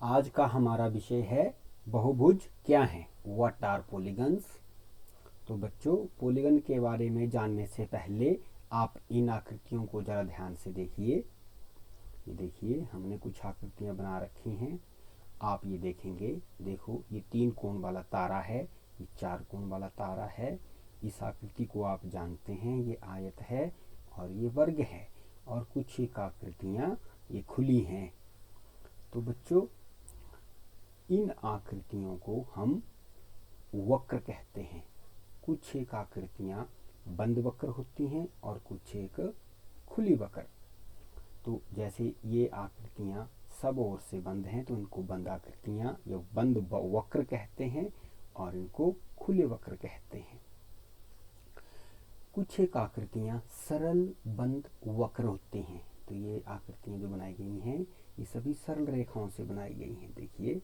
आज का हमारा विषय है बहुभुज क्या हैं, व्हाट आर पॉलीगन्स। तो बच्चों, पॉलीगन के बारे में जानने से पहले आप इन आकृतियों को ज़रा ध्यान से देखिए। ये देखिए, हमने कुछ आकृतियाँ बना रखी हैं। आप ये देखेंगे, देखो ये 3 कोण वाला तारा है, ये 4 कोण वाला तारा है। इस आकृति को आप जानते हैं, ये आयत है और ये वर्ग है, और कुछ एक आकृतियाँ ये खुली हैं। तो बच्चों, इन आकृतियों को हम वक्र कहते हैं। कुछ एक आकृतियाँ बंद वक्र होती हैं और कुछ एक खुली वक्र। तो जैसे ये आकृतियाँ सब ओर से बंद हैं तो इनको बंद आकृतियाँ या बंद वक्र कहते हैं, और इनको खुले वक्र कहते हैं। कुछ एक आकृतियाँ सरल बंद वक्र होती हैं। तो ये आकृतियाँ जो बनाई गई हैं, ये सभी सरल रेखाओं से बनाई गई हैं। देखिए,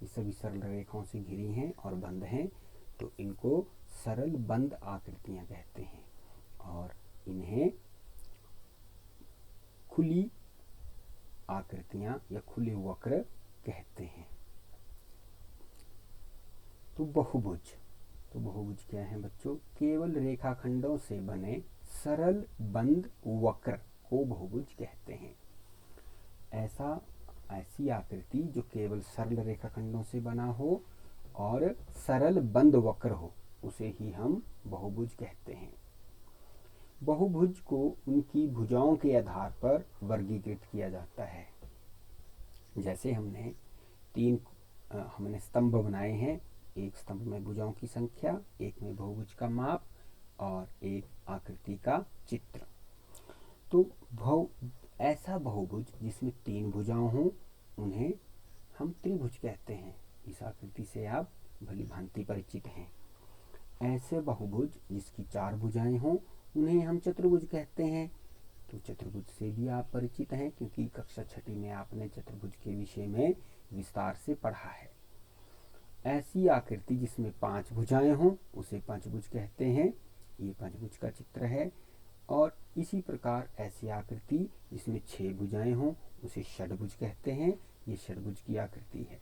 ये सभी सरल रेखाओं से घिरी हैं और बंद हैं, तो इनको सरल बंद आकृतियां कहते हैं, और इन्हें खुली आकृतियां या खुले वक्र कहते हैं। तो बहुभुज क्या है बच्चों? केवल रेखाखंडों से बने सरल बंद वक्र को बहुभुज कहते हैं। ऐसी आकृति जो केवल सरल रेखाखंडों से बना हो और सरल बंद वक्र हो, उसे ही हम बहुभुज कहते हैं। बहुभुज को उनकी भुजाओं के आधार पर वर्गीकृत किया जाता है। जैसे हमने स्तंभ बनाए हैं, एक स्तंभ में भुजाओं की संख्या, एक में बहुभुज का माप और एक आकृति का चित्र। तो ऐसा बहुभुज जिसमें 3 भुजाएं हों, उन्हें हम त्रिभुज कहते हैं। इस आकृति से आप भली भांति परिचित हैं। ऐसे बहुभुज जिसकी 4 भुजाएं हों, उन्हें हम चतुर्भुज कहते हैं। तो चतुर्भुज से भी आप परिचित हैं, क्योंकि कक्षा 6 में आपने चतुर्भुज के विषय में विस्तार से पढ़ा है। ऐसी आकृति जिसमें 5 भुजाएं हों, उसे पंचभुज कहते हैं। ये पंचभुज का चित्र है। और इसी प्रकार ऐसी आकृति जिसमें 6 भुजाएं हों, उसे षडभुज कहते हैं। ये षडभुज की आकृति है।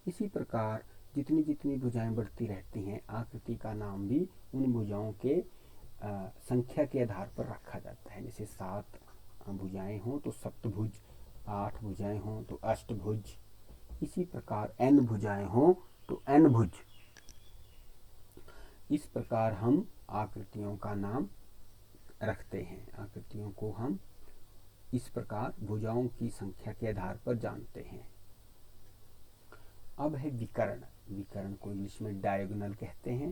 इसी प्रकार जितनी जितनी भुजाएं बढ़ती रहती हैं, आकृति का नाम भी उन भुजाओं के संख्या के आधार पर रखा जाता है। जैसे 7 भुजाएं हों तो सप्तभुज, 8 भुजाएं हों तो अष्टभुज, इसी प्रकार n भुजाएं हों तो n भुज। इस प्रकार हम आकृतियों का नाम रखते हैं। आकृतियों को हम इस प्रकार भुजाओं की संख्या के आधार पर जानते हैं। अब है विकर्ण। विकर्ण को इंग्लिश में डायगोनल कहते हैं।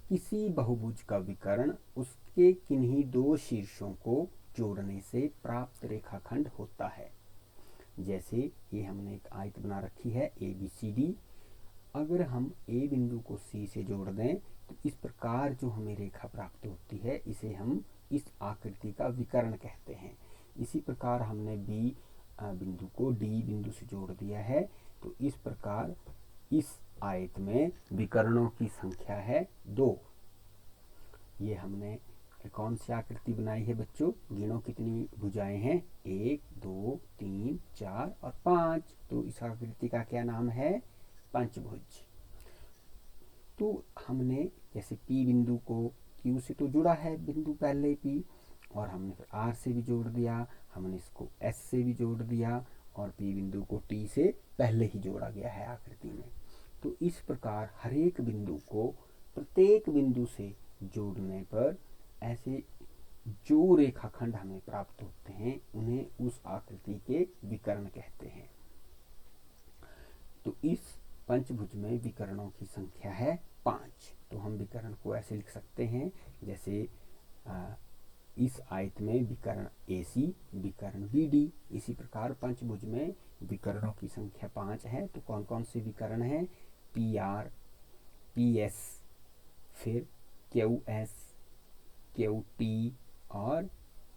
किसी बहुभुज का विकर्ण उसके किन्हीं 2 शीर्षों को जोड़ने से प्राप्त रेखाखंड होता है। जैसे ये हमने एक आयत बना रखी है ABCD। अगर हम A बिंदु को C से जोड़ दें तो इस प्रकार जो हमें रेखा प्राप्त होती है, इसे हम इस आकृति का विकर्ण कहते हैं। इसी प्रकार हमने B बिंदु को D बिंदु से जोड़ दिया है, तो इस प्रकार इस आयत में विकर्णों की संख्या है 2। ये हमने कौन सी आकृति बनाई है बच्चों? गिनो कितनी भुजाएं हैं? 1 2 3 4 और 5। तो इस आकृति का क्या नाम है? पंचभुज। तो हमने जैसे P बिंदु को Q से तो जुड़ा है बिंदु पहले P, और हमने फिर R से भी जोड़ दिया, हमने इसको S से भी जोड़ दिया, और P बिंदु को T से पहले ही जोड़ा गया है आकृति में। तो इस प्रकार हर एक बिंदु को प्रत्येक बिंदु से जोड़ने पर ऐसे जो रेखाखंड हमें प्राप्त होते हैं, उन्हें उस आकृति के विकर्ण कहते हैं। तो इस पंचभुज में विकर्णों की संख्या है 5। तो हम विकर्ण को ऐसे लिख सकते हैं, जैसे इस आयत में विकर्ण AC, विकर्ण BD। इसी प्रकार पंचभुज में विकर्णों की संख्या 5 है। तो कौन कौन से विकर्ण हैं? PR, PS, फिर QS, QT और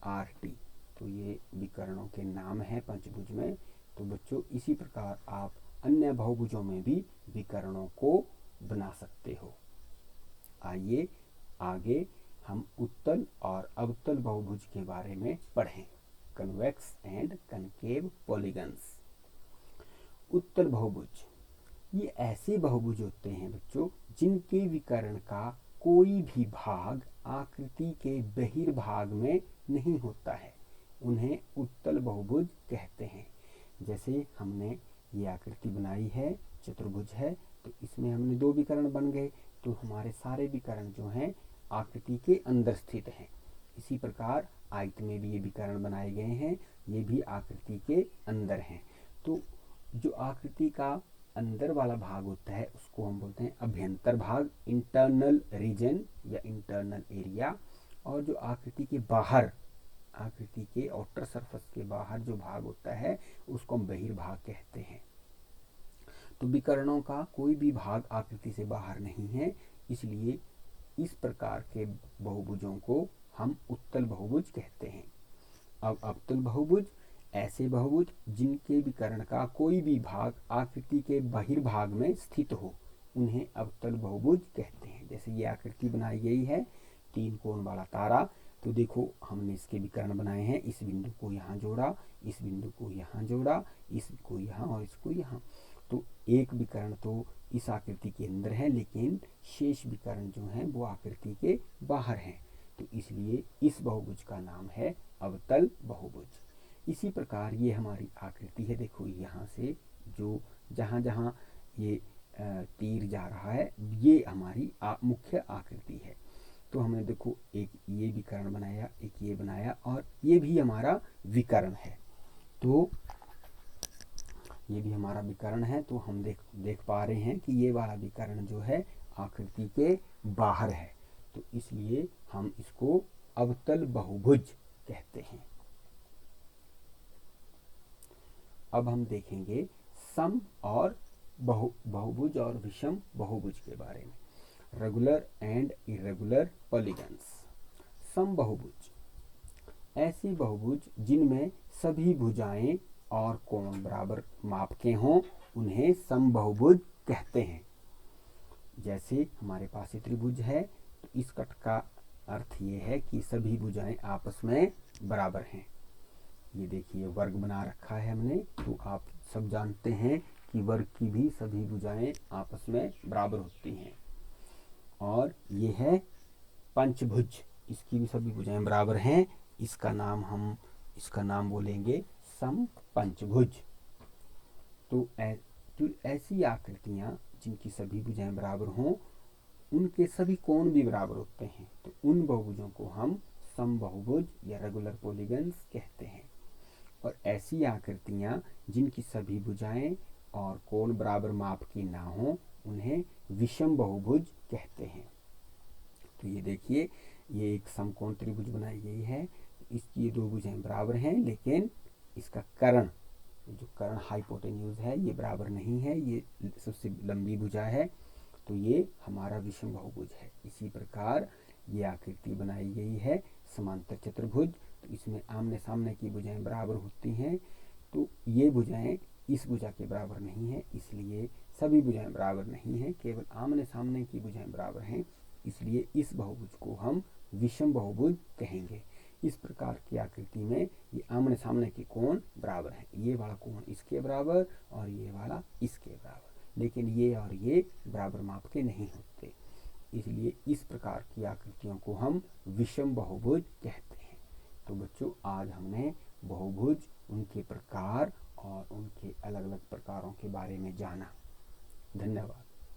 RT। तो ये विकर्णों के नाम हैं पंचभुज में। तो बच्चों, इसी प्रकार आप अन्य बहुभुजों में भी विकर्णों को बना सकते हो। आइए आगे हम उत्तल और अवतल बहुभुज के बारे में पढ़ें। Convex and concave polygons. उत्तल बहुभुज, ये ऐसे बहुभुज होते हैं बच्चों जिनके विकर्ण का कोई भी भाग आकृति के बहिर्भाग में नहीं होता है, उन्हें उत्तल बहुभुज कहते हैं। जैसे हमने ये आकृति बनाई है, चतुर्भुज है, तो इसमें हमने दो विकर्ण बन गए, तो हमारे सारे विकर्ण जो हैं आकृति के अंदर स्थित हैं। इसी प्रकार आयत में भी ये विकर्ण बनाए गए हैं, ये भी आकृति के अंदर हैं। तो जो आकृति का अंदर वाला भाग होता है उसको हम बोलते हैं अभ्यंतर भाग, इंटरनल रीजन या इंटरनल एरिया। और जो आकृति के बाहर, आकृति के आउटर सरफेस के बाहर जो भाग होता है उसको हम बहिर्भाग कहते हैं। तो विकर्णों का कोई भी भाग आकृति से बाहर नहीं है, इसलिए इस प्रकार के बहुभुजों को हम उत्तल बहुभुज कहते हैं। अब अवतल बहुभुज, ऐसे बहुभुज जिनके विकर्ण का कोई भी भाग आकृति के बहिर्भाग में स्थित हो, उन्हें अवतल बहुभुज कहते हैं। जैसे ये आकृति बनाई गई है, तीन कोण वाला तारा, तो देखो हमने इसके विकर्ण बनाए हैं, इस बिंदु को यहाँ जोड़ा, इस बिंदु को यहाँ जोड़ा, इसको यहाँ और इसको यहाँ। तो एक विकर्ण तो इस आकृति के अंदर है, लेकिन शेष विकर्ण जो हैं वो आकृति के बाहर हैं, तो इसलिए इस बहुभुज का नाम है अवतल बहुभुज। इसी प्रकार ये हमारी आकृति है, देखो यहाँ से जो जहाँ जहाँ ये तीर जा रहा है ये हमारी मुख्य आकृति है। तो हमने देखो एक ये विकर्ण बनाया, एक ये बनाया, और ये भी हमारा विकर्ण है। तो ये भी हमारा विकर्ण है, तो हम देख पा रहे हैं कि ये वाला विकर्ण जो है आकृति के बाहर है, तो इसलिए हम इसको अवतल बहुभुज कहते हैं। अब हम देखेंगे सम और बहुभुज और विषम बहुभुज के बारे में। Regular and irregular polygons. सम बहुभुज, ऐसे बहुभुज जिनमें सभी भुजाएं और कोण बराबर माप के हों, उन्हें सम बहुभुज कहते हैं। जैसे हमारे पास ये त्रिभुज है, तो इस कट का अर्थ ये है कि सभी भुजाएं आपस में बराबर हैं। ये देखिए वर्ग बना रखा है हमने, तो आप सब जानते हैं कि वर्ग की भी सभी भुजाएं आपस में बराबर होती हैं। और ये है पंचभुज, इसकी भी सभी भुजाएं बराबर हैं, इसका नाम बोलेंगे सम पंचभुज। तो ऐसी आकृतियां जिनकी सभी भुजाएं बराबर हों, उनके सभी कोण भी बराबर होते हैं, तो उन बहुभुजों को हम सम बहुभुज या रेगुलर पॉलीगन्स कहते हैं। और ऐसी आकृतियां जिनकी सभी भुजाएं और कोण बराबर माप की ना हो, उन्हें विषम बहुभुज कहते हैं। तो ये देखिए ये एक समकोण त्रिभुज बनाई गई है, इसकी दो भुजाएं बराबर हैं, लेकिन इसका कर्ण, जो कर्ण हाइपोटेन्यूज है ये बराबर नहीं है, ये सबसे लंबी भुजा है, तो ये हमारा विषम बहुभुज है। इसी प्रकार ये आकृति बनाई गई है समांतर चतुर्भुज, तो इसमें आमने सामने की भुजाएं बराबर होती हैं, तो ये भुजाएं इस भुजा के बराबर नहीं है, इसलिए सभी भुजाएं बराबर नहीं है, केवल आमने सामने की भुजाएं बराबर हैं, इसलिए इस बहुभुज को हम विषम बहुभुज कहेंगे। इस प्रकार की आकृति में ये आमने सामने के कोण बराबर हैं, ये वाला कोण इसके बराबर और ये वाला इसके बराबर, लेकिन ये और ये बराबर माप के नहीं होते, इसलिए इस प्रकार की आकृतियों को हम विषम बहुभुज कहते हैं। तो बच्चों आज हमने बहुभुज, उनके प्रकार और उनके अलग अलग प्रकारों के बारे में जाना। धन्यवाद।